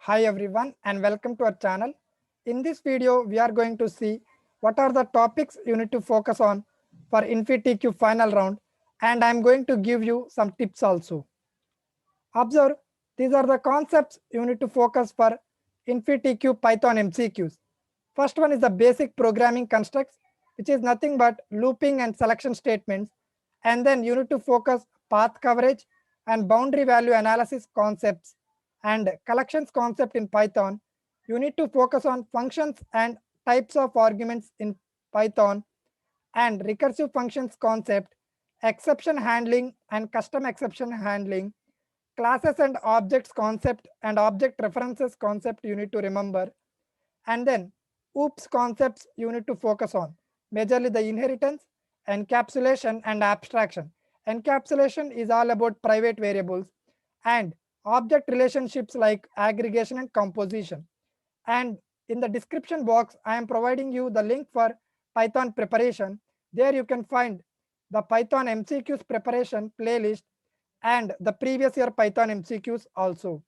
Hi everyone and welcome to our channel. In this video, we are going to see what are the topics you need to focus on for InfyTQ final round, and I am going to give you some tips also. Observe, these are the concepts you need to focus for InfyTQ Python MCQs. First one is the basic programming constructs, which is nothing but looping and selection statements, and then you need to focus path coverage and boundary value analysis concepts and collections concept in Python. You need to focus on functions and types of arguments in Python and recursive functions concept, exception handling and custom exception handling, classes and objects concept and object references concept you need to remember, and then oops concepts you need to focus on, majorly the inheritance, encapsulation and abstraction. Encapsulation is all about private variables and object relationships like aggregation and composition. And in the description box I am providing you the link for Python preparation. There you can find the Python MCQs preparation playlist and the previous year Python MCQs also.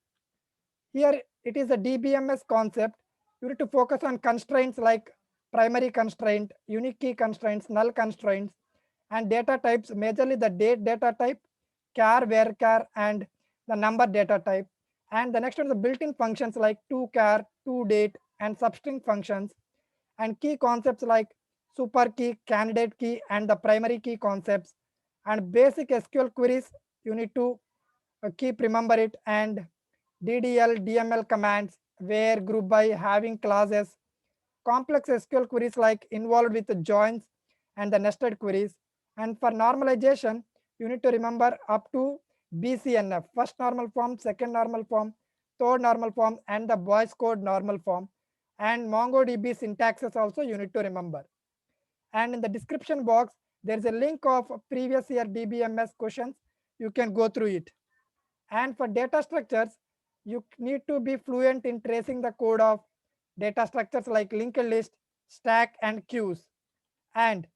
Here it is a DBMS concept. You need to focus on constraints like primary constraint, unique key constraints, null constraints, and data types, majorly the date data type, char, varchar, and the number data type. And the next one is the built-in functions like toChar, toDate, and substring functions, and key concepts like super key, candidate key, and the primary key concepts. And basic SQL queries, you need to keep remember it, and DDL, DML commands, where, group by, having clauses, complex SQL queries like involved with the joins and the nested queries. And for normalization, you need to remember up to BCNF, first normal form, second normal form, third normal form, and the Boyce code normal form. And MongoDB syntaxes also you need to remember. And in the description box, there is a link of previous year DBMS questions. You can go through it. And for data structures, you need to be fluent in tracing the code of data structures like linked list, stack, and queues. And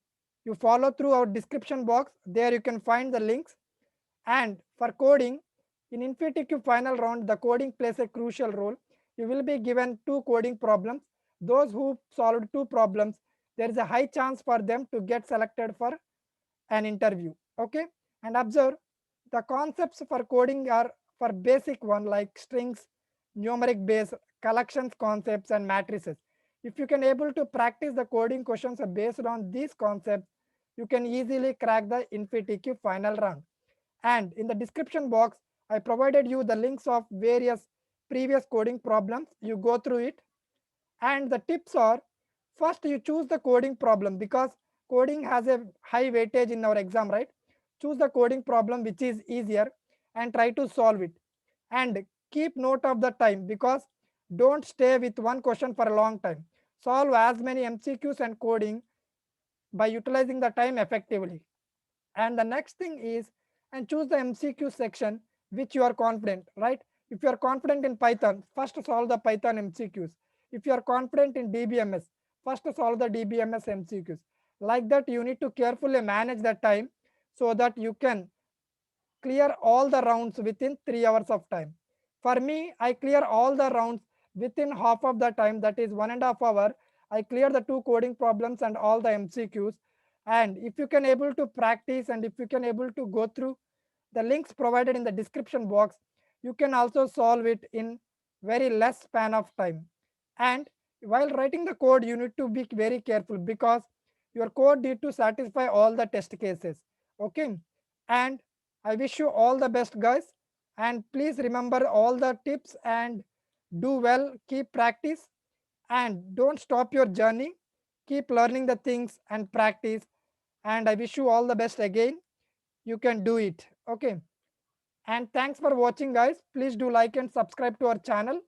you follow through our description box. There you can find the links. And for coding, in InfyTQ final round, the coding plays a crucial role. You will be given two coding problems. Those who solved two problems, there is a high chance for them to get selected for an interview. Okay, and observe the concepts for coding are for basic one like strings, numeric base, collections concepts, and matrices. If you can able to practice the coding questions based on these concepts, you can easily crack the InfyTQ final round. And in the description box, I provided you the links of various previous coding problems. You go through it. And the tips are, first you choose the coding problem because coding has a high weightage in our exam, right? Choose the coding problem which is easier and try to solve it. And keep note of the time because don't stay with one question for a long time. Solve as many MCQs and coding by utilizing the time effectively. And the next thing is, and choose the MCQ section which you are confident, right? If you are confident in Python, first solve the Python MCQs. If you are confident in DBMS, first solve the DBMS MCQs. Like that, you need to carefully manage the time so that you can clear all the rounds within 3 hours of time. For me, I clear all the rounds within half of the time, that is 1.5 hours. I clear the two coding problems and all the MCQs. And if you can able to practice and if you can able to go through the links provided in the description box, you can also solve it in very less span of time. And while writing the code, you need to be very careful because your code need to satisfy all the test cases. Okay, and I wish you all the best, guys. And please remember all the tips and do well, keep practice, and don't stop your journey. Keep learning the things and practice. And I wish you all the best again. You can do it. Okay. And thanks for watching, guys. Please do like and subscribe to our channel.